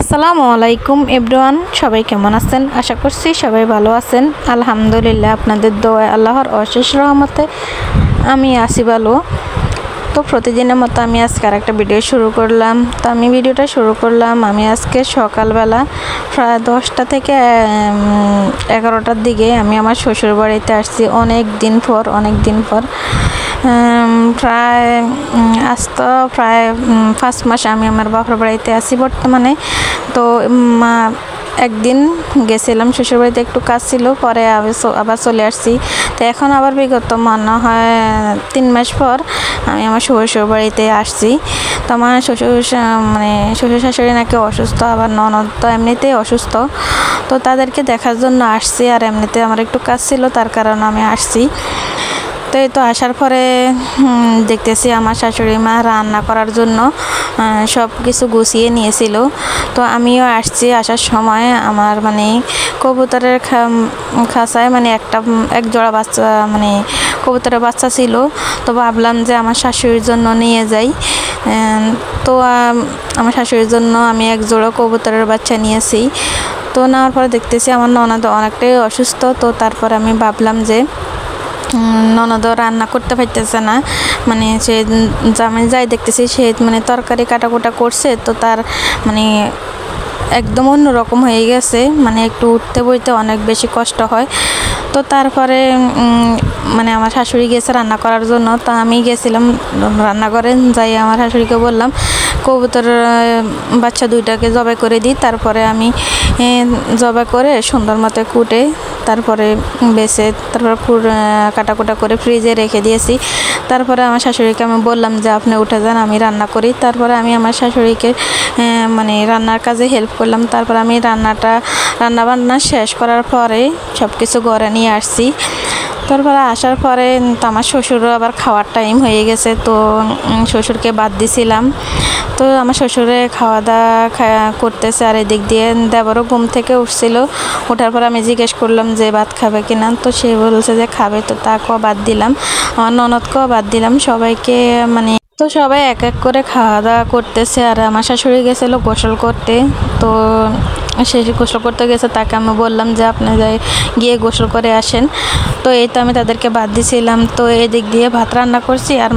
আসসালামু আলাইকুম এভরিওয়ান, সবাই কেমন আছেন? আশা করছি সবাই ভালো আছেন। আলহামদুলিল্লাহ, আপনাদের দোয়ায় আল্লাহর অশেষ রহমতে আমি আছি ভালো। তো প্রতিদিনের মতো আমি আজকে আরেকটা ভিডিও শুরু করলাম। তো আমি ভিডিওটা শুরু করলাম আমি আজকে সকালবেলা প্রায় 10টা থেকে 11টার দিকে আমি আমার শ্বশুর বাড়িতে আসছি অনেক দিন পর। প্রায় আজ তো প্রায় 5 মাস আমি আমার বাপের বাড়িতে আছি বর্তমানে। তো একদিন গেছিলাম শ্বশুরবাড়িতে, একটু কাজ ছিল, পরে আবার চলে আসছি। তো এখন আবার বিগত মনে হয় 3 মাস পর আমি আমার শ্বশুর বাড়িতে আসছি। তো আমার শ্বশুর শাশুড়ি নাকি অসুস্থ, আবার ননদ তো এমনিতেই অসুস্থ। তো তাদেরকে দেখার জন্য আসছি, আর এমনিতে আমার একটু কাজ ছিল, তার কারণে আমি আসছি। তো এই তো আসার পরে দেখতেছি আমার শাশুড়ি মা রান্না করার জন্য সব কিছু গুছিয়ে নিয়েছিল। তো আমিও আসছি, আসার সময় আমার কবুতরের খাঁচায় এক জোড়া বাচ্চা কবুতরের বাচ্চা ছিল। তো ভাবলাম যে আমার শাশুড়ির জন্য নিয়ে যাই। তো আমার শাশুড়ির জন্য আমি এক জোড়া কবুতরের বাচ্চা নিয়েছি। তো নেওয়ার পরে দেখতেছি আমার ননদ অনেকটাই অসুস্থ। তো তারপর আমি ভাবলাম যে ননদও রান্না করতে পারতেছে না, সে আমি যাই দেখতেছি সে তরকারি কাটাকুটা করছে। তো তার একদম অন্যরকম হয়ে গেছে, একটু উঠতে বইতে অনেক বেশি কষ্ট হয়। তো তারপরে আমার শাশুড়ি গেছে রান্না করার জন্য। তো আমি গেছিলাম রান্নাঘরে, যাই আমার শাশুড়িকে বললাম কবুতর বাচ্চা দুইটাকে জবাই করে দিই। তারপরে আমি জবাই করে সুন্দর মতো কুটে তারপরে বেছে কাটাকুটা করে ফ্রিজে রেখে দিয়েছি। তারপরে আমার শাশুড়িকে আমি বললাম যে আপনি উঠে যান, আমি রান্না করি। তারপরে আমি আমার শাশুড়িকে রান্নার কাজে হেল্প করলাম। তারপর আমি রান্নাবান্না শেষ করার পরে সব কিছু ঘরে নিয়ে আসছি। তারপরে আসার পরে তো আমার শ্বশুরও আবার খাওয়ার টাইম হয়ে গেছে। তো শ্বশুরকে বাদ দিছিলাম। তো আমার শ্বশুরে খাওয়া দাওয়া করতেছে, আর এদিক দিয়ে দেবরও ঘুম থেকে উঠছিল। ওঠার পর আমি জিজ্ঞেস করলাম যে ভাত খাবে কিনা। তো সে বলছে যে খাবে। তো তাকেও বাদ দিলাম, আমার ননদকেও বাদ দিলাম। সবাইকে তো সবাই এক এক করে খাওয়া দাওয়া করতেছে। আর আমার শাশুড়ি গেছিল গোসল করতে। তো সে গোসল করতে গেছে, তাকে আমি বললাম যে আপনি গিয়ে গোসল করে আসেন। তো এই তো আমি তাদেরকে বাদ দিছিলাম। তো এদিক দিয়ে ভাত রান্না করছি, আর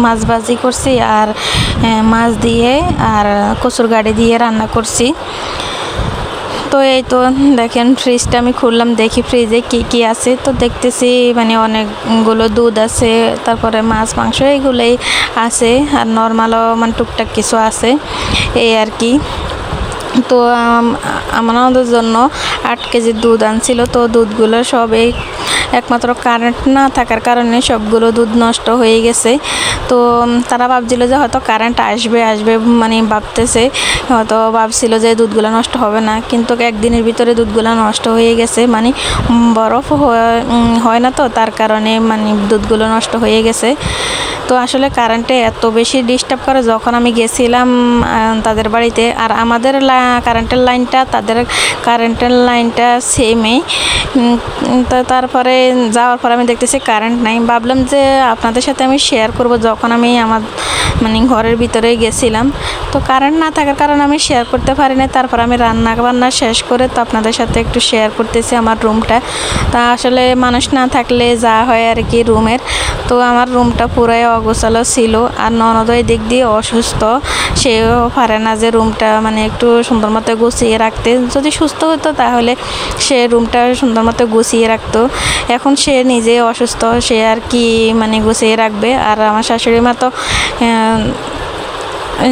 মাছ ভাজি করছি, আর মাছ দিয়ে আর কচুর গাড়ি দিয়ে রান্না করছি। তো এই তো দেখেন ফ্রিজটা আমি খুললাম, দেখি ফ্রিজে কি আছে। তো দেখতেছি অনেকগুলো দুধ আছে, তারপরে মাছ মাংস এইগুলোই আছে, আর নর্মালও টুকটাক কিছু আছে, এই আর কি। তো আমাদের জন্য 8 কেজি দুধ আনছিল। তো দুধগুলো সবই একমাত্র কারেন্ট না থাকার কারণে সবগুলো দুধ নষ্ট হয়ে গেছে। তো তারা ভাবছিল যে হয়তো কারেন্ট আসবে ভাবতেছে, হয়তো ভাবছিল যে দুধগুলো নষ্ট হবে না, কিন্তু একদিনের ভিতরে দুধগুলো নষ্ট হয়ে গেছে। বরফ হয় না, তো তার কারণে দুধগুলো নষ্ট হয়ে গেছে। তো আসলে কারেন্টে এত বেশি ডিস্টার্ব করে। যখন আমি গেছিলাম তাদের বাড়িতে, আর আমাদের কারেন্টের লাইনটা তাদের কারেন্টের লাইনটা সেমই। তো তারপরে যাওয়ার পর আমি দেখতেছি কারেন্ট নাই। ভাবলাম যে আপনাদের সাথে আমি শেয়ার করব যখন আমি আমার ঘরের ভিতরে গেছিলাম। তো কারেন্ট না থাকার কারণে আমি শেয়ার করতে পারিনি। তারপর আমি রান্না শেষ করে তো আপনাদের সাথে একটু শেয়ার করতেছি আমার রুমটা। তা আসলে মানুষ না থাকলে যা হয় আর কি রুমের। তো আমার রুমটা পুরাই অগোছালো ছিল, আর ননদ ওই দিক দিয়ে অসুস্থ, সেও পারে না যে রুমটা একটু সুন্দর মতো গুছিয়ে রাখতে। যদি সুস্থ হতো তাহলে সে রুমটা সুন্দর মতো গুছিয়ে রাখতো। এখন সে নিজে অসুস্থ, সে আর কি গুছিয়ে রাখবে। আর আমার শাশুড়ি মা তো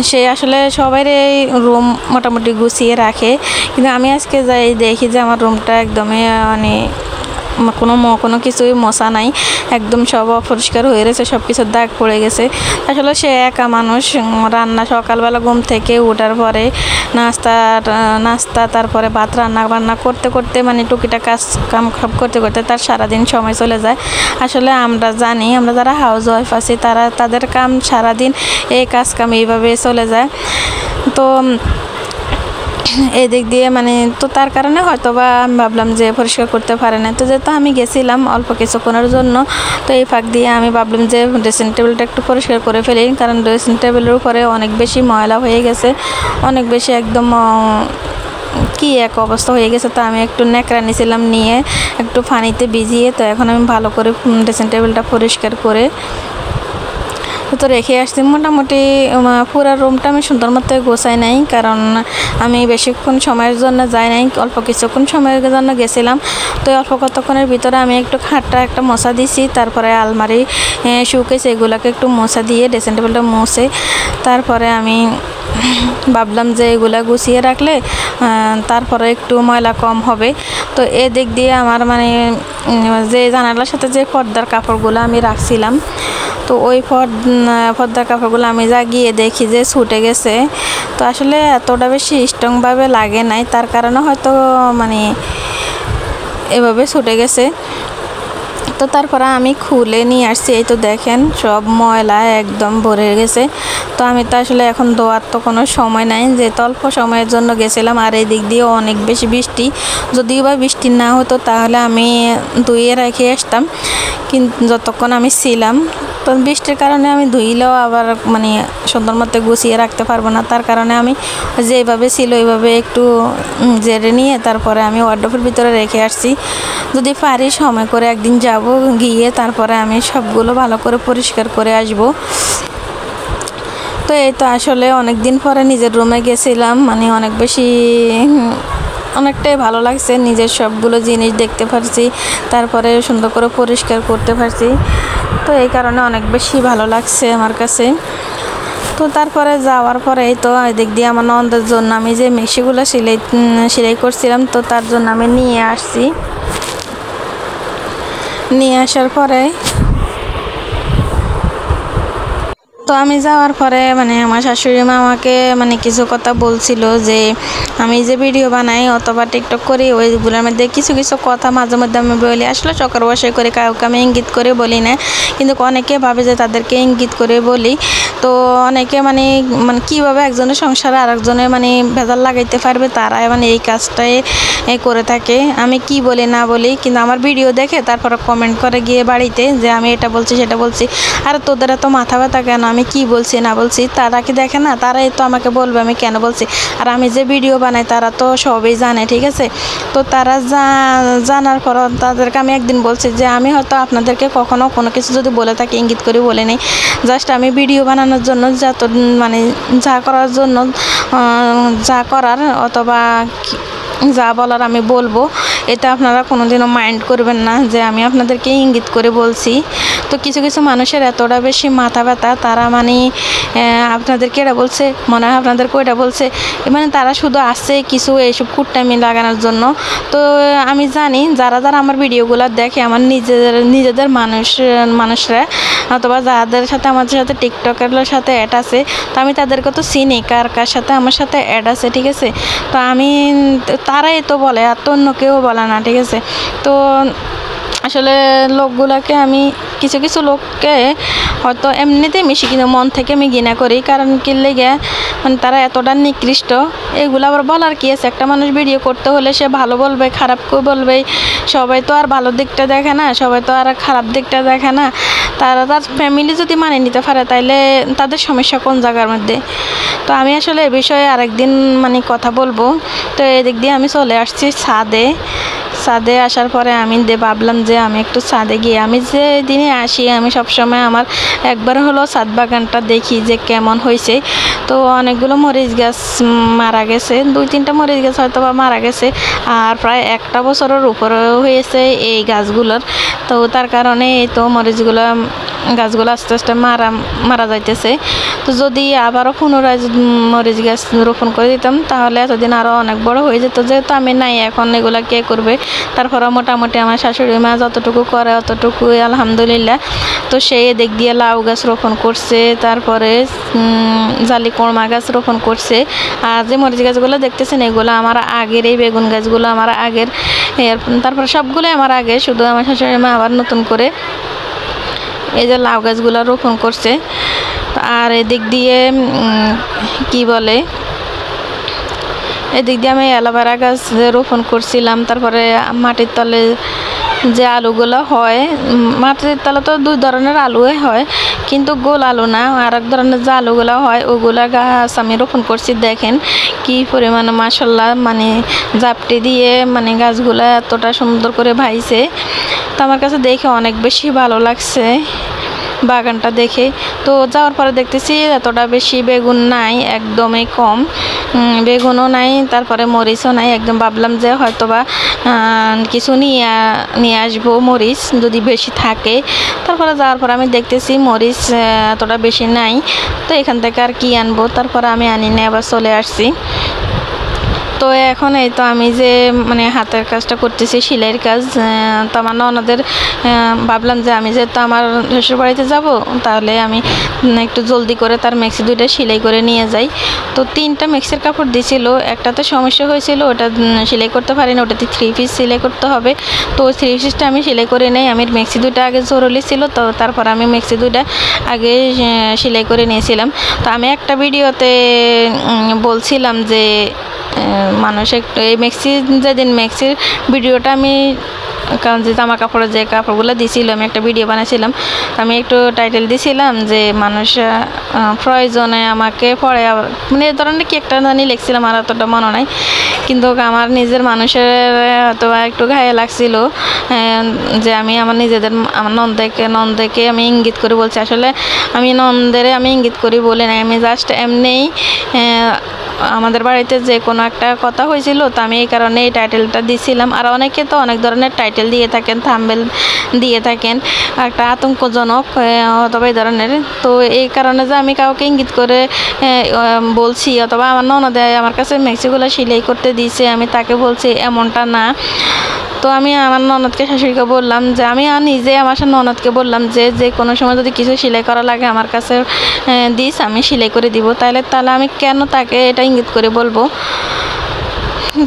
সে আসলে সবাই রুম মোটামুটি গুছিয়ে রাখে, কিন্তু আমি আজকে যাই দেখি যে আমার রুমটা একদমই কোনো কিছুই মশা নাই, একদম সব অপরিষ্কার হয়ে রয়েছে, সব কিছুর দাগ পড়ে গেছে। আসলে সে একা মানুষ, সকালবেলা ঘুম থেকে ওঠার পরে নাস্তা তারপরে ভাত রান্না করতে করতে টুকিটা কাম করতে করতে তার সারাদিন সময় চলে যায়। আসলে আমরা জানি, আমরা যারা হাউস ওয়াইফ আছি তাদের কাম সারাদিন এই কাম এইভাবে চলে যায়। তো এই দিক দিয়ে মানে তো তার কারণে হয়তো বা আমি ভাবলাম যে পরিষ্কার করতে পারে না। তো যেহেতু আমি গেছিলাম অল্প কিছুক্ষণের জন্য, তো এই ফাঁক দিয়ে আমি ভাবলাম যে ড্রেসিং টেবিলটা একটু পরিষ্কার করে ফেলি, কারণ ড্রেসিং টেবিলের উপরে অনেক বেশি ময়লা হয়ে গেছে, অনেক বেশি একদম কি এক অবস্থা হয়ে গেছে। তো আমি একটু ন্যাকড়া নিয়েছিলাম, নিয়ে একটু পানিতে ভিজিয়ে তো এখন আমি ভালো করে ড্রেসিং টেবিলটা পরিষ্কার করে তো রেখে আসছি। মোটামুটি পুরো রুমটা আমি সুন্দর মতো গোছাই নাই, কারণ আমি বেশিক্ষণ সময়ের জন্য যাই নাই, অল্প কিছুক্ষণ সময়ের জন্য গেছিলাম। তো অল্প কতক্ষণের ভিতরে আমি একটু খাটটা একটা মোছা দিছি, তারপরে আলমারি শোকেস এগুলোকে একটু মোছা দিয়ে ড্রেসিং টেবিলটা মুছে তারপরে আমি ভাবলাম যে এগুলা গুছিয়ে রাখলে তারপরে একটু ময়লা কম হবে। তো এদিক দিয়ে আমার মানে যে জানালার সাথে যে পর্দার কাপড়গুলো আমি রাখছিলাম, তো ওই পর্দার কাপড়গুলো আমি গিয়ে দেখি যে ছুটে গেছে। তো আসলে এতটা বেশি স্ট্রংভাবে লাগে নাই, তার কারণে হয়তো মানে এভাবে ছুটে গেছে। তো তারপরে আমি খুলে নিয়ে আসছি, এই তো দেখেন সব ময়লা একদম ভরে গেছে। তো আমি তো আসলে এখন ধোয়ার তো কোনো সময় নাই, যেহেতু অল্প সময়ের জন্য গেছিলাম, আর এই দিক দিয়ে অনেক বেশি বৃষ্টি। যদিও বা বৃষ্টি না হতো তাহলে আমি ধুয়ে রেখে আসতাম, কিন্তু যতক্ষণ আমি ছিলাম তো বৃষ্টির কারণে আমি ধুইলেও আবার মানে সুন্দর মতো গুছিয়ে রাখতে পারবো না, তার কারণে আমি যেভাবে ছিল ওইভাবে একটু জেরে নিয়ে তারপরে আমি ওয়ার্ডরোবের ভিতরে রেখে আসছি। যদি পারি সময় করে একদিন যাব, গিয়ে তারপরে আমি সবগুলো ভালো করে পরিষ্কার করে আসব। তো এই তো আসলে অনেক দিন পরে নিজের রুমে গেছিলাম, মানে অনেক বেশি অনেকটাই ভালো লাগছে, নিজের সবগুলো জিনিস দেখতে পারছি, তারপরে সুন্দর করে পরিষ্কার করতে পারছি। তো এই কারণে অনেক বেশি ভালো লাগছে আমার কাছে। তো তারপরে যাওয়ার পরে এই তো এদিক দিয়ে আমার ননদের জন্য আমি যে মেশিগুলো সেলাই করছিলাম, তো তার জন্য আমি নিয়ে আসছি। নিয়ে আসার পরে তো আমি যাওয়ার পরে মানে আমার শাশুড়ি মা আমাকে মানে কিছু কথা বলছিল যে আমি যে ভিডিও বানাই অথবা টিকটক করি ওইগুলোর মধ্যে কিছু কিছু কথা মাঝে মধ্যে আমি বলি, আসলে চক্র বসে করে কাউকে আমি ইঙ্গিত করে বলি না, কিন্তু অনেকে ভাবে যে তাদেরকে ইঙ্গিত করে বলি। তো অনেকে মানে মানে কীভাবে একজনের সংসারে আরেকজনের মানে ভেজাল লাগাইতে পারবে, তারা মানে এই কাজটাই করে থাকে। আমি কি বলি না বলি, কিন্তু আমার ভিডিও দেখে তারপরে কমেন্ট করে গিয়ে বাড়িতে যে আমি এটা বলছি সেটা বলছি, আর তোদের এত মাথা ব্যথা কেন, আমি কি বলছি না বলছি তারা কি দেখে না, তারাই তো আমাকে বলবে আমি কেন বলছি। আর আমি যে ভিডিও বানাই তারা তো সবই জানে, ঠিক আছে। তো তারা জানার পর তাদেরকে আমি একদিন বলছি যে আমি হয়তো আপনাদেরকে কখনো কোনো কিছু যদি বলে থাকি ইঙ্গিত করে বলে নেই, জাস্ট আমি ভিডিও বানানোর জন্য যত মানে যা করার জন্য যা করার অথবা যা বলার আমি বলবো, এটা আপনারা কোনোদিনও মাইন্ড করবেন না যে আমি আপনাদেরকে ইঙ্গিত করে বলছি। তো কিছু কিছু মানুষের এতটা বেশি মাথা ব্যথা, তারা মানে আপনাদেরকে এটা বলছে মনে হয় আপনাদেরকে ওইটা বলছে, মানে তারা শুধু আসছে কিছু এইসব কুটনামি লাগানোর জন্য। তো আমি জানি যারা যারা আমার ভিডিওগুলো দেখে আমার নিজেদের মানুষরা অথবা যাদের সাথে আমাদের সাথে টিকটকের সাথে অ্যাড আছে, তো আমি তাদেরকে তো চিনি কার কার সাথে আমার সাথে অ্যাড আছে, ঠিক আছে। তো আমি তারাই তো বলে, আর তো অন্য কেউ বলে না, ঠিক আছে। তো আসলে লোকগুলোকে আমি কিছু কিছু লোককে হয়তো এমনিতেই মিশি, কিন্তু মন থেকে আমি ঘৃণা করি, কারণ কি লেগে মানে তারা এতটা নিকৃষ্ট। এগুলো আবার বলার কি আছে, একটা মানুষ ভিডিও করতে হলে সে ভালো বলবে খারাপ কেউ বলবেই, সবাই তো আর ভালো দিকটা দেখে না, সবাই তো আর খারাপ দিকটা দেখে না। তার ফ্যামিলি যদি মানে নিতে পারে তাইলে তাদের সমস্যা কোন জায়গার মধ্যে। তো আমি আসলে এ বিষয়ে আরেকদিন মানে কথা বলবো। তো এদিক দিয়ে আমি চলে আসছি ছাদে আসার পরে আমি ভাবলাম যে আমি একটু ছাদে গিয়ে, আমি যে দিনে আসি আমি সবসময় আমার একবার হলো ছাদ বাগানটা দেখি যে কেমন হয়েছে। তো অনেকগুলো মরিচ গাছ মারা গেছে, 2-3টা মরিচ গাছ হয়তো বা মারা গেছে, আর প্রায় 1টা বছরের উপরেও হয়েছে এই গাছগুলোর। তো তার কারণে এই তো গাছগুলো আস্তে আস্তে মারা যাইতেছে। তো যদি আবারও পুনরায় মরিচ গাছ রোপণ করে দিতাম তাহলে এতদিন আরও অনেক বড় হয়ে যেত, যেহেতু আমি নাই এখন এগুলো কে করবে। তারপরে মোটামুটি আমার শাশুড়ি মা যতটুকু করে অতটুকুই আলহামদুলিল্লাহ। তো সেই দিক দিয়ে লাউ গাছ রোপণ করছে, তারপরে জালি কোড়মা গাছ রোপণ করছে। আর যে মরিচ গাছগুলো দেখতেছেন এগুলো আমার আগের, এই বেগুন গাছগুলো আমার আগের, তারপরে সবগুলো আমার আগে, শুধু আমার শাশুড়ি মা আবার নতুন করে এই যে লাউ গাছগুলো রোপণ করছে। আর এদিক দিয়ে কি বলে এদিক দিয়ে আমি অ্যালোভেরা গাছ রোপণ করছিলাম। তারপরে মাটির তলে যে আলুগুলো হয়, মাটির তলে তো 2 ধরনের আলুই হয়, কিন্তু গোল আলু না, আর এক ধরনের যে আলুগুলো হয় ওগুলা গাছ আমি রোপণ করছি। দেখেন কি পরিমাণে মাশাআল্লাহ, মানে জাপটি দিয়ে মানে গাছগুলো এতটা সুন্দর করে ভাইছে। তো আমার কাছে দেখে অনেক বেশি ভালো লাগছে বাগানটা দেখে। তো যাওয়ার পরে দেখতেছি এতটা বেশি বেগুন নাই, একদমই কম, বেগুনও নাই, তারপরে মরিচও নাই। একদম ভাবলাম যে হয়তোবা কিছু নিয়ে আসবো মরিচ যদি বেশি থাকে। তারপরে যাওয়ার পর আমি দেখতেছি মরিচ এতটা বেশি নাই, তো এখান থেকে আর কি আনবো। তারপরে আমি আনি না, আবার চলে আসছি। তো এখন এই তো আমি যে মানে হাতের কাজটা করতেছি, সেলাইয়ের কাজ। তো আমার ননদের ভাবলাম যে আমি যেহেতু আমার শ্বশুর বাড়িতে যাব, তাহলে আমি একটু জলদি করে তার মেক্সি 2টা সেলাই করে নিয়ে যাই। তো 3টা মেক্সির কাপড় দিয়েছিল, একটাতে সমস্যা হয়েছিল, ওটা সেলাই করতে পারিনি, ওটাতে 3 পিস সেলাই করতে হবে। তো ওই 3 পিসটা আমি সেলাই করে নেই। আমি মেক্সি 2টা আগে জরুরি ছিল, তো তারপর আমি মেক্সি 2টা আগে সেলাই করে নিয়েছিলাম। তো আমি একটা ভিডিওতে বলছিলাম যে মানুষ একটু এই যেদিন মেক্সির ভিডিওটা আমি, কারণ যে জামা কাপড়ের যে কাপড়গুলো দিয়েছিল আমি একটা ভিডিও বানাইছিলাম, আমি একটু টাইটেল দিয়েছিলাম যে মানুষ প্রয়োজনে আমাকে পড়ে, মানে এই ধরনের কি একটা জানি লিখছিলাম, আর অতটা মনে নাই। কিন্তু আমার নিজের মানুষের হয়তো একটু গায়ে লাগছিল যে আমি আমার আমার নন্দেকে আমি ইঙ্গিত করে বলছি। আসলে আমি নন্দের আমি ইঙ্গিত করি বলে নাই, আমি জাস্ট এমনিই আমাদের বাড়িতে যে কোনো একটা কথা হয়েছিল, তো আমি এই কারণে এই টাইটেলটা দিয়েছিলাম। আর অনেকে তো অনেক ধরনের টাইটেল দিয়ে থাকেন, থাম্বনেল দিয়ে থাকেন, একটা আতঙ্কজনক অথবা এই ধরনের। তো এই কারণে যে আমি কাউকে ইঙ্গিত করে বলছি, অথবা আমার ননদে আমার কাছে মেক্সিগুলো সেলাই করতে দিয়েছে আমি তাকে বলছি, এমনটা না। তো আমি আমার ননদকে শাশুড়িকে বললাম যে আমি নিজে আমার ননদকে বললাম যে কোনো সময় যদি কিছু সেলাই করা লাগে আমার কাছে দিস, আমি সেলাই করে দিব। তাহলে আমি কেন তাকে এটা ইঙ্গিত করে বলবো।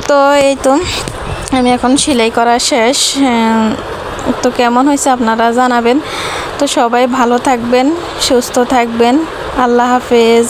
তো এই তো আমি এখন সেলাই করা শেষ। তো কেমন হয়েছে আপনারা জানাবেন। তো সবাই ভালো থাকবেন, সুস্থ থাকবেন। আল্লাহ হাফেজ।